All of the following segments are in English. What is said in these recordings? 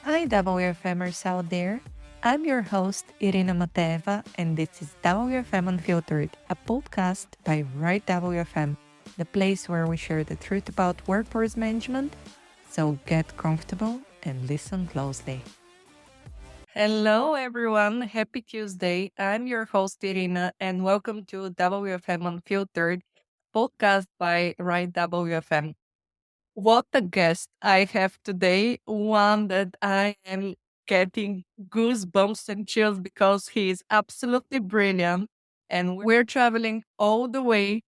Hi, WFMers out there. I'm your host, Irina Mateva, and this is WFM Unfiltered, a podcast by Right WFM, the place where we share the truth about workforce management. So get comfortable and listen closely. Hello, everyone. Happy Tuesday. I'm your host, Irina, and welcome to WFM Unfiltered, podcast by Right WFM. What a guest I have today. One that I am getting goosebumps and chills because he is absolutely brilliant. And we're traveling all the way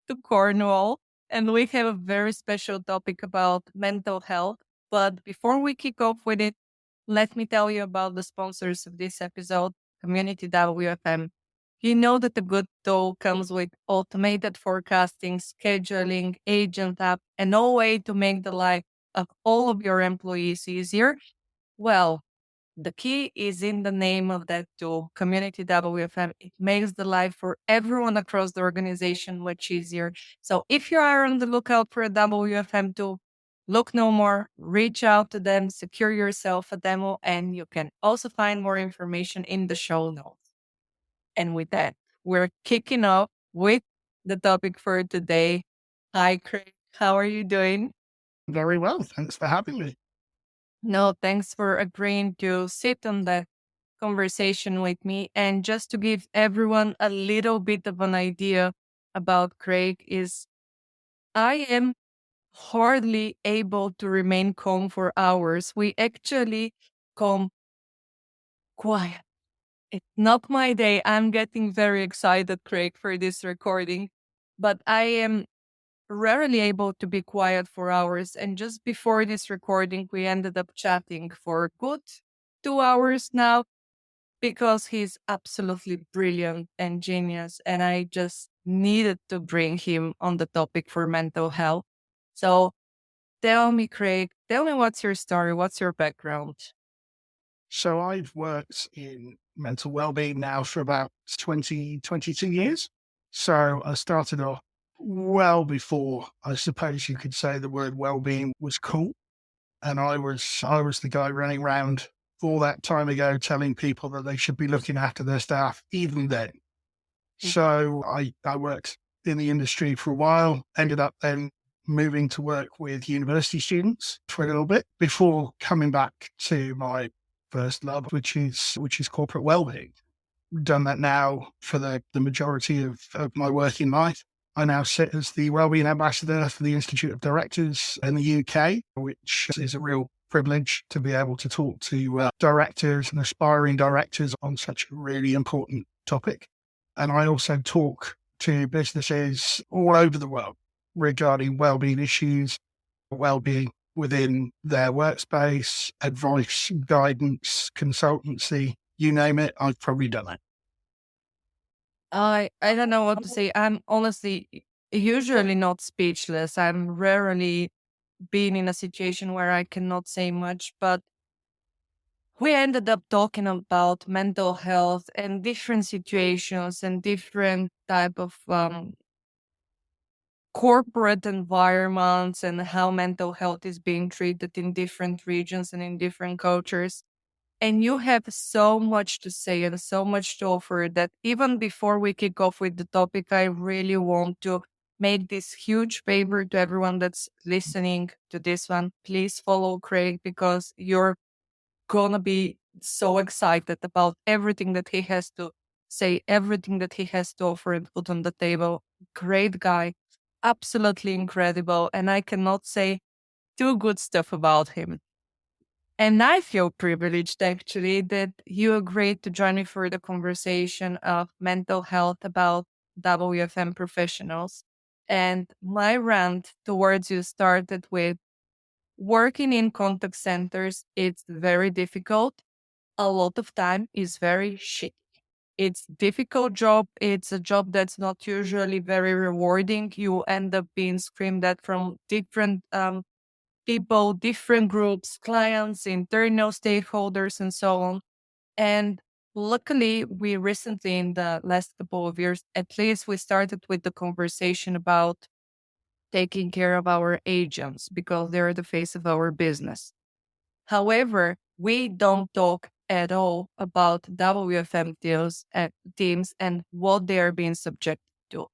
to Cornwall. And we have a very special topic about mental health. But before we kick off with it, let me tell you about the sponsors of this episode, Community WFM. You know that the good tool comes with automated forecasting, scheduling, agent app, and no way to make the life of all of your employees easier. Well, the key is in the name of that tool, Community WFM. It makes the life for everyone across the organization much easier. So if you are on the lookout for a WFM tool, look no more, reach out to them, secure yourself a demo, and you can also find more information in the show notes. And with that, we're kicking off with the topic for today. Hi, Craig. How are you doing? Very well. Thanks for having me. No, thanks for agreeing to sit on that conversation with me. And just to give everyone a little bit of an idea about Craig is I am hardly able to remain calm for hours. We actually come quiet. It's not my day. I'm getting very excited, Craig, for this recording, but I am rarely able to be quiet for hours. And just before this recording, we ended up chatting for a good 2 hours now because he's absolutely brilliant and genius. And I just needed to bring him on the topic for mental health. So tell me, Craig, tell me what's your story? What's your background? So I've worked in mental well-being now for about 20, 22 years. So I started off well before I suppose you could say the word well-being was cool. And I was the guy running around all that time ago telling people that they should be looking after their staff even then. So I worked in the industry for a while, ended up then moving to work with university students for a little bit before coming back to my first love, which is corporate wellbeing. Done that now for the majority of my working life. I now sit as the wellbeing ambassador for the Institute of Directors in the UK, which is a real privilege to be able to talk to directors and aspiring directors on such a really important topic. And I also talk to businesses all over the world regarding wellbeing issues, wellbeing within their workspace, advice, guidance, consultancy, you name it, I've probably done it. I don't know what to say. I'm honestly usually not speechless. I'm rarely been in a situation where I cannot say much, but we ended up talking about mental health and different situations and different type of corporate environments and how mental health is being treated in different regions and in different cultures. And you have so much to say and so much to offer that even before we kick off with the topic, I really want to make this huge favor to everyone that's listening to this one. Please follow Craig because you're gonna be so excited about everything that he has to say, everything that he has to offer and put on the table. Great guy, absolutely incredible. And I cannot say too good stuff about him. And I feel privileged actually that you agreed to join me for the conversation of mental health about WFM professionals. And my rant towards you started with working in contact centers. It's very difficult. A lot of time is very shit. It's difficult job. It's a job that's not usually very rewarding. You end up being screamed at from different people, different groups, clients, internal stakeholders, and so on. And luckily, we recently, in the last couple of years, at least we started with the conversation about taking care of our agents because they're the face of our business. However, we don't talk at all about WFM teams and what they are being subjected to.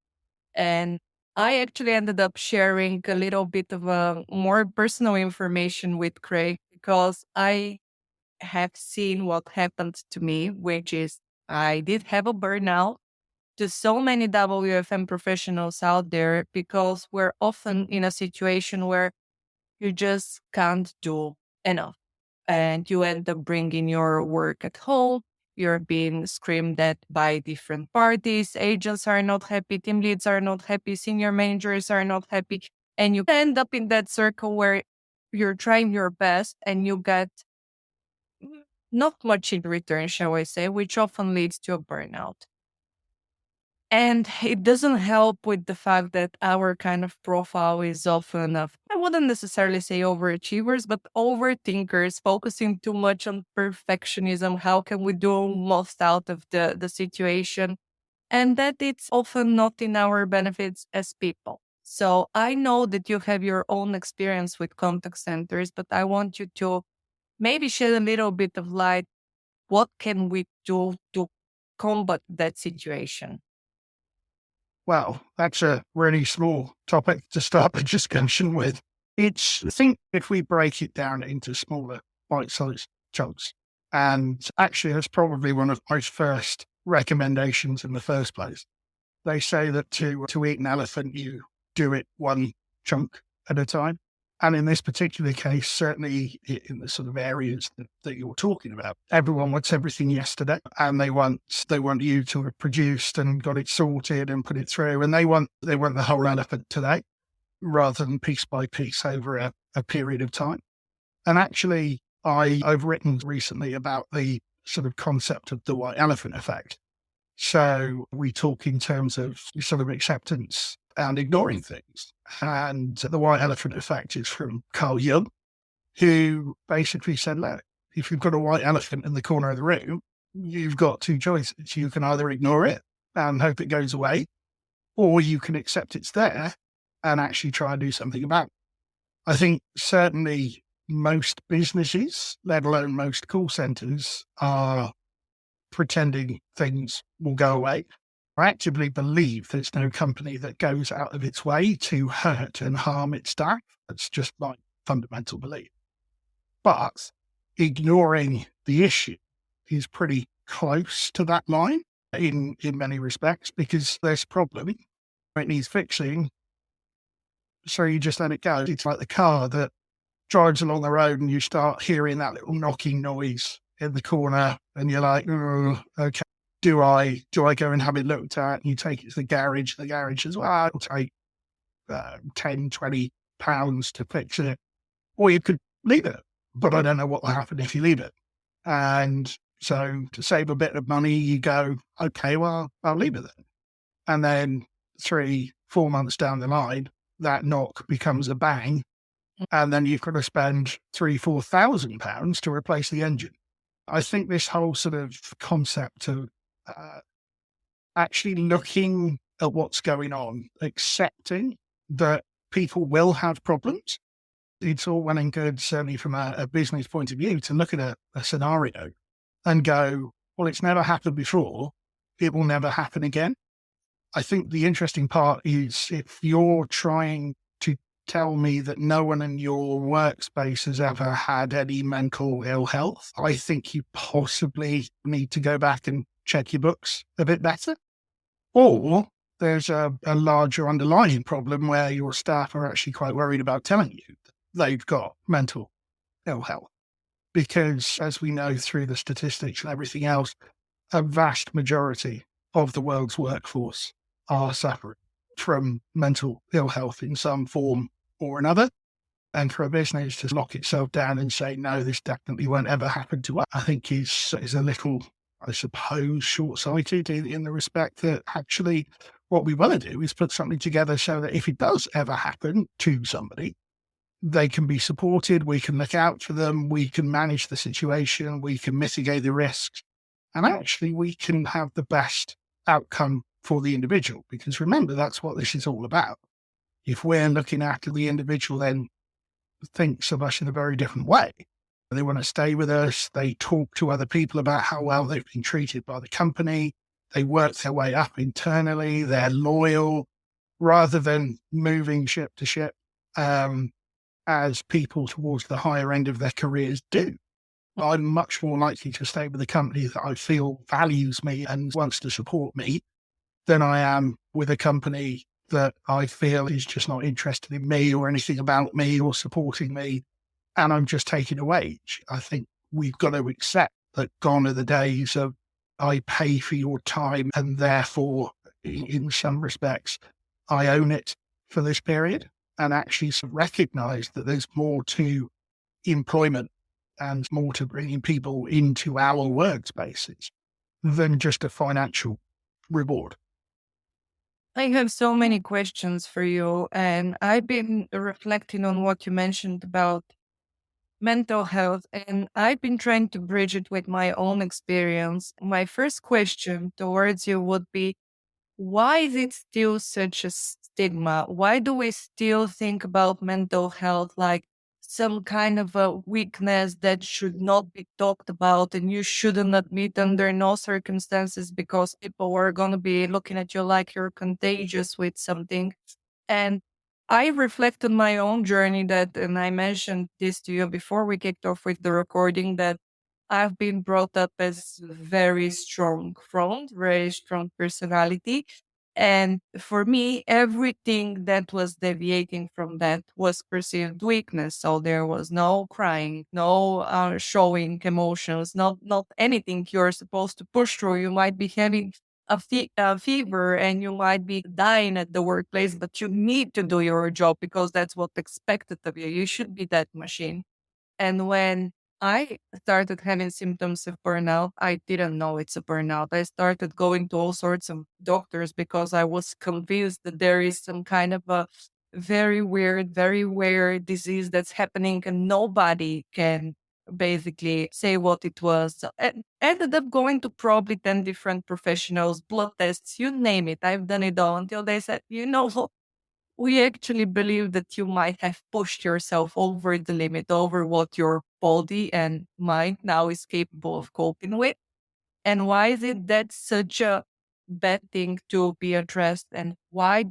And I actually ended up sharing a little bit of a more personal information with Craig because I have seen what happened to me, which is I did have a burnout. To so many WFM professionals out there, because we're often in a situation where you just can't do enough. And you end up bringing your work at home. You're being screamed at by different parties. Agents are not happy. Team leads are not happy. Senior managers are not happy. And you end up in that circle where you're trying your best and you get not much in return, shall I say, which often leads to a burnout. And it doesn't help with the fact that our kind of profile is often of, I wouldn't necessarily say overachievers, but overthinkers, focusing too much on perfectionism. How can we do most out of the situation? And that it's often not in our benefits as people. So I know that you have your own experience with contact centers, but I want you to maybe shed a little bit of light. What can we do to combat that situation? Well, that's a really small topic to start the discussion with. I think if we break it down into smaller bite-sized chunks, and actually that's probably one of my first recommendations in the first place. They say that to eat an elephant, you do it one chunk at a time. And in this particular case, certainly in the sort of areas that you're talking about, everyone wants everything yesterday, and they want you to have produced and got it sorted and put it through, and they want the whole elephant today, rather than piece by piece over a period of time. And actually, I've written recently about the sort of concept of the white elephant effect. So we talk in terms of sort of acceptance and ignoring things. And the white elephant effect is from Carl Jung, who basically said, look, if you've got a white elephant in the corner of the room, you've got two choices. You can either ignore it and hope it goes away, or you can accept it's there and actually try and do something about it. I think certainly most businesses, let alone most call centers, are pretending things will go away. I actively believe there's no company that goes out of its way to hurt and harm its staff. That's just my fundamental belief. But ignoring the issue is pretty close to that line in many respects, because there's a problem. It needs fixing. So you just let it go. It's like the car that drives along the road and you start hearing that little knocking noise in the corner and you're like, oh, okay, do I go and have it looked at? And you take it to the garage. The garage says, well, it'll take 10, 20 pounds to fix it. Or you could leave it, but I don't know what will happen if you leave it. And so to save a bit of money, you go, okay, well, I'll leave it then. And then 3, 4 months down the line, that knock becomes a bang. And then you've got to spend £3,000-4,000 to replace the engine. I think this whole sort of concept of actually looking at what's going on, accepting that people will have problems. It's all well and good, certainly from a business point of view, to look at a scenario and go, well, it's never happened before. It will never happen again. I think the interesting part is if you're trying to tell me that no one in your workspace has ever had any mental ill health, I think you possibly need to go back and check your books a bit better. Or there's a larger underlying problem where your staff are actually quite worried about telling you they've got mental ill health. Because as we know through the statistics and everything else, a vast majority of the world's workforce are suffering from mental ill health in some form or another. And for a business to lock itself down and say, no, this definitely won't ever happen to us, I think is a little, I suppose, short-sighted in the respect that actually what we want to do is put something together so that if it does ever happen to somebody, they can be supported, we can look out for them, we can manage the situation, we can mitigate the risks, and actually we can have the best outcome for the individual. Because remember, that's what this is all about. If we're looking after the individual, then thinks of us in a very different way, They want to stay with us. They talk to other people about how well they've been treated by the company. They work their way up internally. They're loyal rather than moving ship to ship, as people towards the higher end of their careers do. I'm much more likely to stay with a company that I feel values me and wants to support me than I am with a company that I feel is just not interested in me or anything about me or supporting me, and I'm just taking a wage. I think we've got to accept that gone are the days of I pay for your time and therefore, in some respects, I own it for this period, and actually recognize that there's more to employment and more to bringing people into our workspaces than just a financial reward. I have so many questions for you, and I've been reflecting on what you mentioned about mental health, and I've been trying to bridge it with my own experience. My first question towards you would be, why is it still such a stigma? Why do we still think about mental health like some kind of a weakness that should not be talked about and you shouldn't admit under no circumstances because people are going to be looking at you like you're contagious with something? And I reflect on my own journey that, and I mentioned this to you before we kicked off with the recording, that I've been brought up as very strong front, very strong personality. And for me, everything that was deviating from that was perceived weakness. So there was no crying, no showing emotions, not anything you're supposed to push through. You might be having a fever and you might be dying at the workplace, but you need to do your job because that's what's expected of you. You should be that machine. And when I started having symptoms of burnout, I didn't know it's a burnout. I started going to all sorts of doctors because I was convinced that there is some kind of a very weird, very weird disease that's happening and nobody can basically say what it was. So I ended up going to probably 10 different professionals, blood tests, you name it. I've done it all until they said, we actually believe that you might have pushed yourself over the limit, over what your body and mind now is capable of coping with. And why is it that such a bad thing to be addressed? And why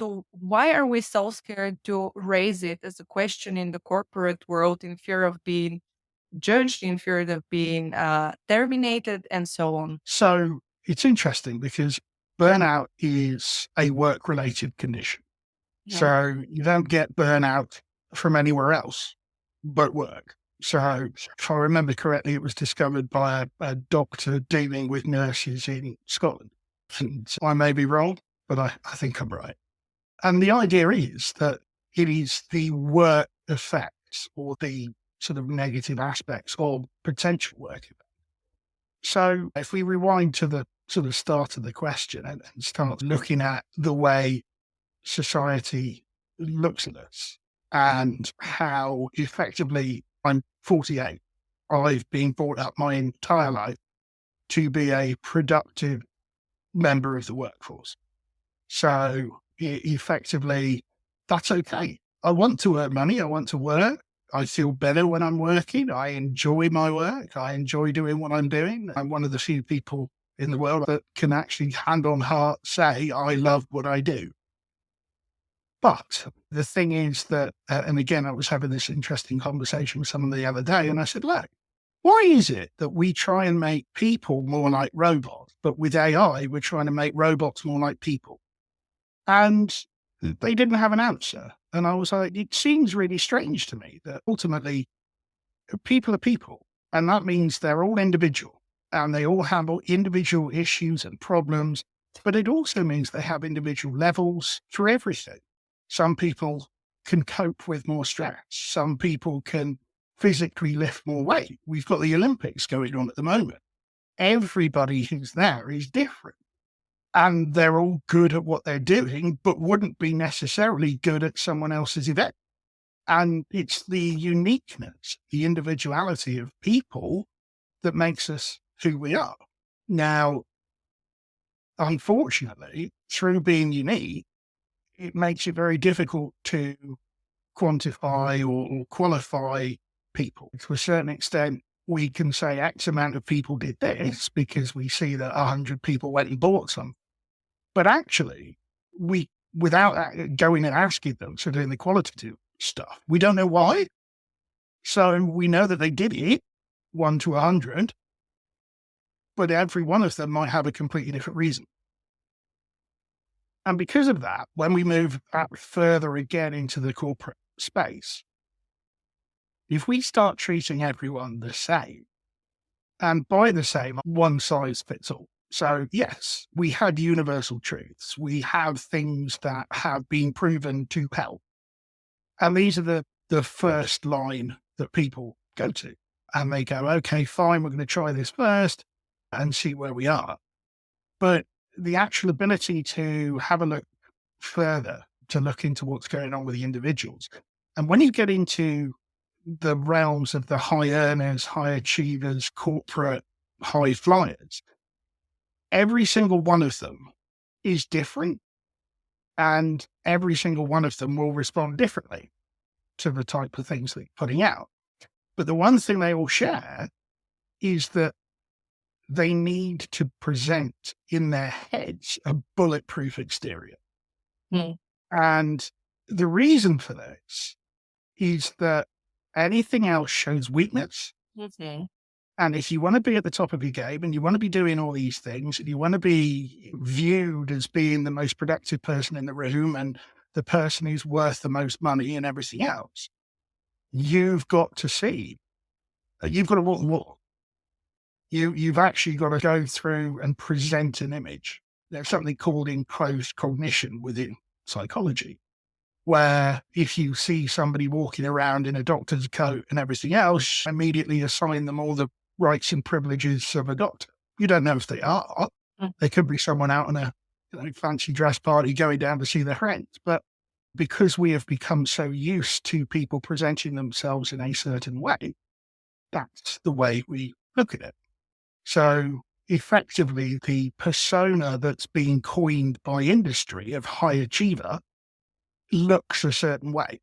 are we so scared to raise it as a question in the corporate world in fear of being judged, in fear of being terminated, and so on? So it's interesting because burnout is a work-related condition. Yeah. So you don't get burnout from anywhere else but work. So if I remember correctly, it was discovered by a doctor dealing with nurses in Scotland. And I may be wrong, but I think I'm right. And the idea is that it is the work effects or the sort of negative aspects of potential work. So if we rewind to the sort of start of the question and start looking at the way society looks at us and how effectively I'm 48. I've been brought up my entire life to be a productive member of the workforce. So effectively, that's okay. I want to earn money. I want to work. I feel better when I'm working. I enjoy my work. I enjoy doing what I'm doing. I'm one of the few people in the world that can actually hand on heart say, I love what I do. But the thing is that, and again, I was having this interesting conversation with someone the other day, and I said, look, why is it that we try and make people more like robots, but with AI, we're trying to make robots more like people? And they didn't have an answer. And I was like, it seems really strange to me that ultimately people are people. And that means they're all individual and they all have individual issues and problems. But it also means they have individual levels for everything. Some people can cope with more stress. Some people can physically lift more weight. We've got the Olympics going on at the moment. Everybody who's there is different. And they're all good at what they're doing, but wouldn't be necessarily good at someone else's event. And it's the uniqueness, the individuality of people that makes us who we are. Now, unfortunately, through being unique, it makes it very difficult to quantify or qualify people. To a certain extent, we can say X amount of people did this because we see that 100 people went and bought some. But actually, without going and asking them, so doing the qualitative stuff, we don't know why. So we know that they did it 1 to 100, but every one of them might have a completely different reason. And because of that, when we move further again into the corporate space, if we start treating everyone the same, and by the same, one size fits all. So yes, we had universal truths. We have things that have been proven to help. And these are the first line that people go to. And they go, okay, fine, we're going to try this first and see where we are. But the actual ability to have a look further, to look into what's going on with the individuals. And when you get into the realms of the high earners, high achievers, corporate high flyers, every single one of them is different, and every single one of them will respond differently to the type of things they're putting out. But the one thing they all share is that they need to present in their heads a bulletproof exterior. Mm. And the reason for this is that anything else shows weakness. Mm-hmm. And if you want to be at the top of your game and you want to be doing all these things and you want to be viewed as being the most productive person in the room and the person who's worth the most money and everything else, you've got to see, you've got to walk the walk. You've actually got to go through and present an image. There's something called enclosed cognition within psychology, where if you see somebody walking around in a doctor's coat and everything else, immediately assign them all the rights and privileges of a doctor. You don't know if they are. They could be someone out on a fancy dress party going down to see their friends. But because we have become so used to people presenting themselves in a certain way, that's the way we look at it. So effectively, the persona that's being coined by industry of high achiever looks a certain way.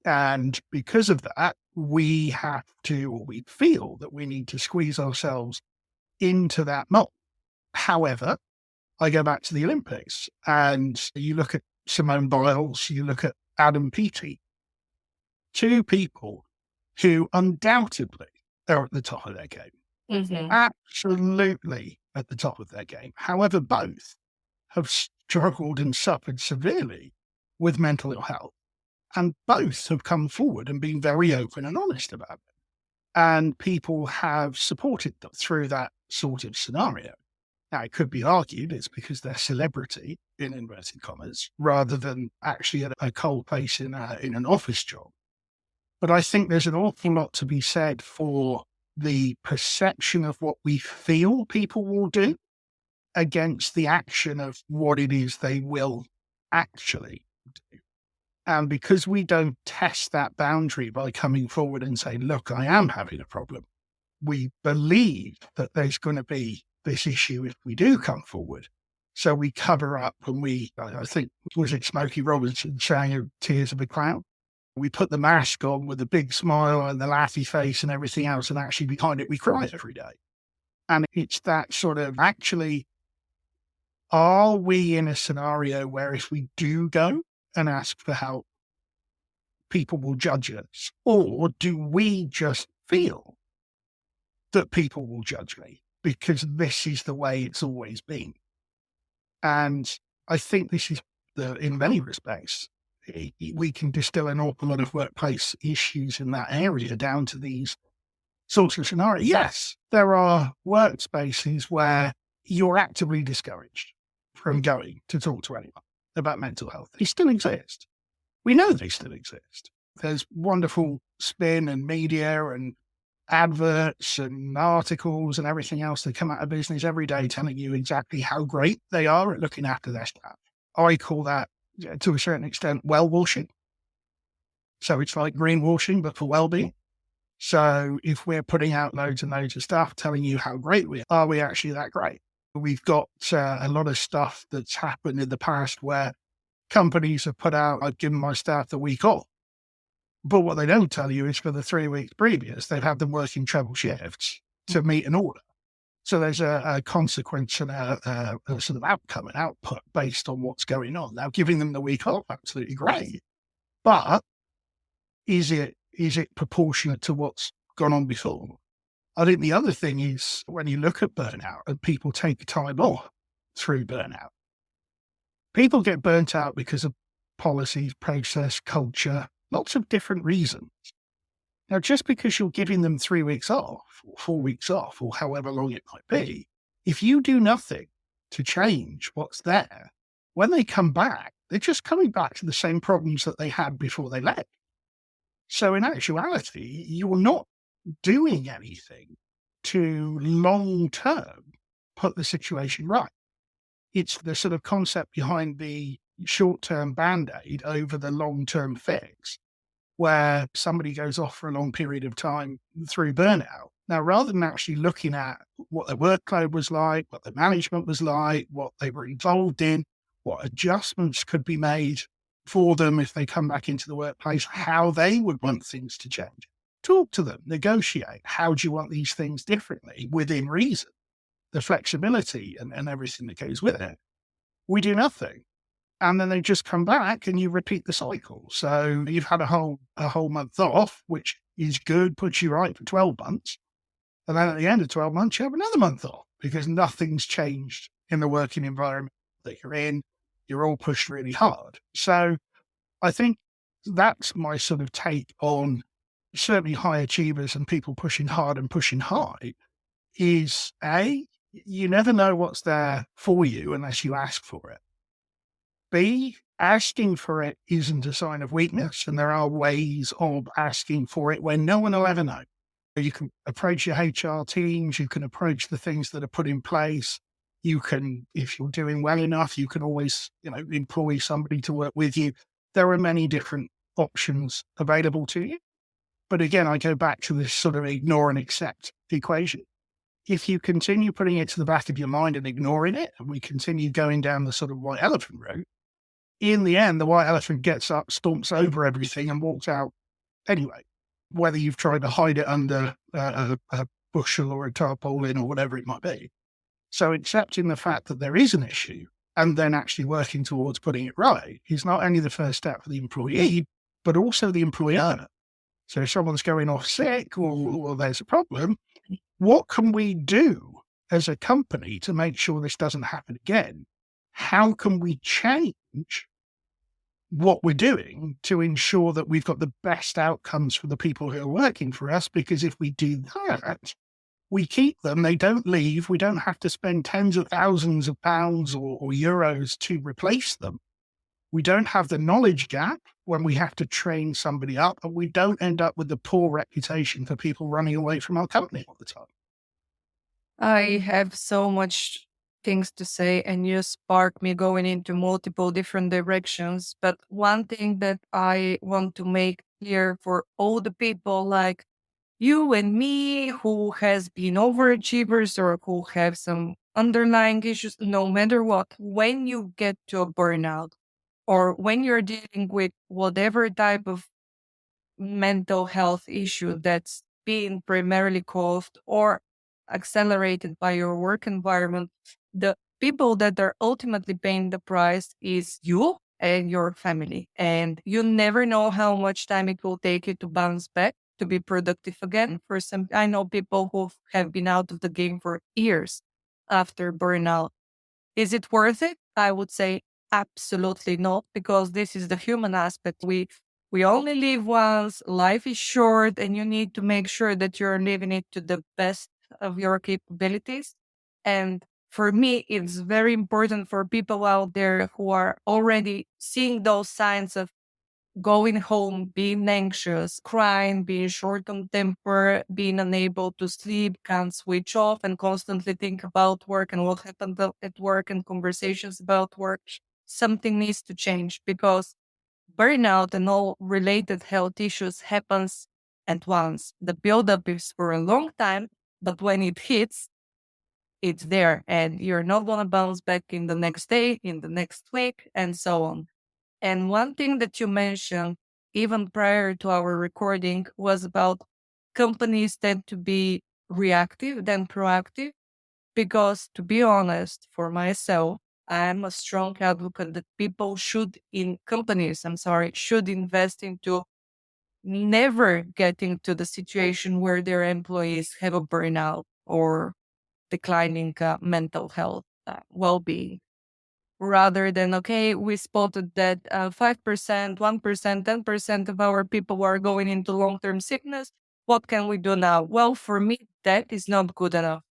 And because of that, we have to, or we feel that we need to squeeze ourselves into that mold. However, I go back to the Olympics and you look at Simone Biles, you look at Adam Peaty, two people who undoubtedly are at the top of their game. Mm-hmm. Absolutely at the top of their game. However, both have struggled and suffered severely with mental ill health. And both have come forward and been very open and honest about it. And people have supported them through that sort of scenario. Now, it could be argued it's because they're celebrity, in inverted commas, rather than actually at a cold face in an office job. But I think there's an awful lot to be said for the perception of what we feel people will do against the action of what it is they will actually do. And because we don't test that boundary by coming forward and saying, look, I am having a problem, we believe that there's going to be this issue if we do come forward. So we cover up and I think, was it Smokey Robinson saying Tears of a Clown? We put the mask on with a big smile and the laughy face and everything else, and actually behind it, we cry every day. And it's that sort of, actually, are we in a scenario where if we do go and ask for help, people will judge us? Or do we just feel that people will judge me because this is the way it's always been? And I think this is, in many respects, we can distill an awful lot of workplace issues in that area down to these sorts of scenarios. Yes, there are workspaces where you're actively discouraged from going to talk to anyone about mental health. They still exist. We know they still exist. There's wonderful spin and media and adverts and articles and everything else that come out of business every day telling you exactly how great they are at looking after their staff. I call that, to a certain extent, well-washing. So it's like greenwashing, but for well-being. So if we're putting out loads and loads of stuff telling you how great we are we actually that great? We've got a lot of stuff that's happened in the past where companies have put out, I've given my staff the week off. But what they don't tell you is for the 3 weeks previous, they've had them working treble shifts to meet an order. So there's a consequence and a sort of outcome and output based on what's going on. Now, giving them the week off, absolutely great. But is it proportionate to what's gone on before? I think the other thing is when you look at burnout and people take time off through burnout, people get burnt out because of policies, process, culture, lots of different reasons. Now, just because you're giving them 3 weeks off or 4 weeks off or however long it might be, if you do nothing to change what's there, when they come back, they're just coming back to the same problems that they had before they left. So in actuality, you're not doing anything to long term put the situation right. It's the sort of concept behind the short term band aid over the long term fix, where somebody goes off for a long period of time through burnout. Now, rather than actually looking at what their workload was like, what their management was like, what they were involved in, what adjustments could be made for them if they come back into the workplace, how they would want things to change. Talk to them, negotiate. How do you want these things differently within reason? The flexibility and everything that goes with it. We do nothing. And then they just come back and you repeat the cycle. So you've had a whole month off, which is good, puts you right for 12 months. And then at the end of 12 months, you have another month off because nothing's changed in the working environment that you're in. You're all pushed really hard. So I think that's my sort of take on certainly high achievers and people pushing hard and pushing high is you never know what's there for you unless you ask for it. B, asking for it isn't a sign of weakness, and there are ways of asking for it when no one will ever know. You can approach your HR teams, you can approach the things that are put in place. You can, if you're doing well enough, you can always, employ somebody to work with you. There are many different options available to you. But again, I go back to this sort of ignore and accept equation. If you continue putting it to the back of your mind and ignoring it, and we continue going down the sort of white elephant route, in the end, the white elephant gets up, stomps over everything and walks out anyway, whether you've tried to hide it under a bushel or a tarpaulin or whatever it might be. So accepting the fact that there is an issue and then actually working towards putting it right is not only the first step for the employee, but also the employer. So if someone's going off sick or there's a problem, what can we do as a company to make sure this doesn't happen again? How can we change what we're doing to ensure that we've got the best outcomes for the people who are working for us? Because if we do that, we keep them, they don't leave, we don't have to spend tens of thousands of pounds or euros to replace them. We don't have the knowledge gap when we have to train somebody up, and we don't end up with the poor reputation for people running away from our company all the time. I have so much things to say, and you spark me going into multiple different directions. But one thing that I want to make clear for all the people like you and me who has been overachievers or who have some underlying issues, no matter what, when you get to a burnout or when you're dealing with whatever type of mental health issue that's being primarily caused or accelerated by your work environment, the people that are ultimately paying the price is you and your family. And you never know how much time it will take you to bounce back, to be productive again. For some, I know people who have been out of the game for years after burnout. Is it worth it? I would say absolutely not, because this is the human aspect. We only live once, life is short, and you need to make sure that you're living it to the best of your capabilities. And for me, it's very important for people out there who are already seeing those signs of going home, being anxious, crying, being short on temper, being unable to sleep, can't switch off, and constantly think about work and what happened at work and conversations about work. Something needs to change, because burnout and all related health issues happens at once. The buildup is for a long time, but when it hits, it's there, and you're not going to bounce back in the next day, in the next week, and so on. And one thing that you mentioned even prior to our recording, was about companies tend to be reactive than proactive. Because to be honest, for myself, I'm a strong advocate that people should invest into never getting to the situation where their employees have a burnout or declining mental health well-being, rather than, okay, we spotted that 5%, 1%, 10% of our people are going into long-term sickness. What can we do now? Well, for me, that is not good enough.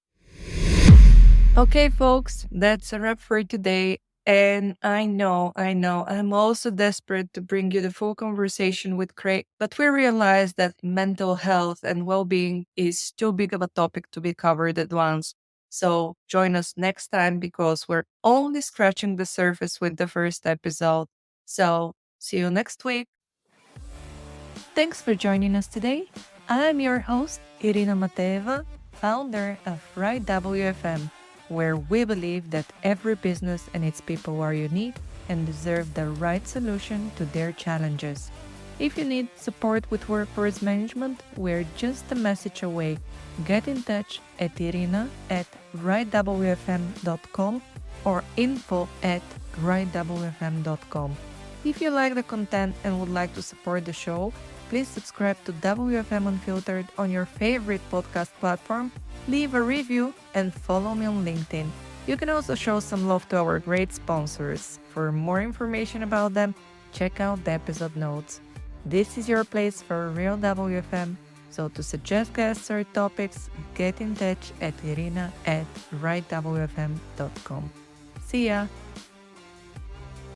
Okay, folks, that's a wrap for today. And I know, I'm also desperate to bring you the full conversation with Craig, but we realize that mental health and well being is too big of a topic to be covered at once. So join us next time because we're only scratching the surface with the first episode. So see you next week. Thanks for joining us today. I'm your host, Irina Mateva, founder of Right WFM, where we believe that every business and its people are unique and deserve the right solution to their challenges. If you need support with workforce management, we're just a message away. Get in touch at irina@rightwfm.com or info@rightwfm.com. If you like the content and would like to support the show, please subscribe to WFM Unfiltered on your favorite podcast platform, leave a review, and follow me on LinkedIn. You can also show some love to our great sponsors. For more information about them, check out the episode notes. This is your place for real WFM, so to suggest guests or topics, get in touch at irina@rightwfm.com. See ya!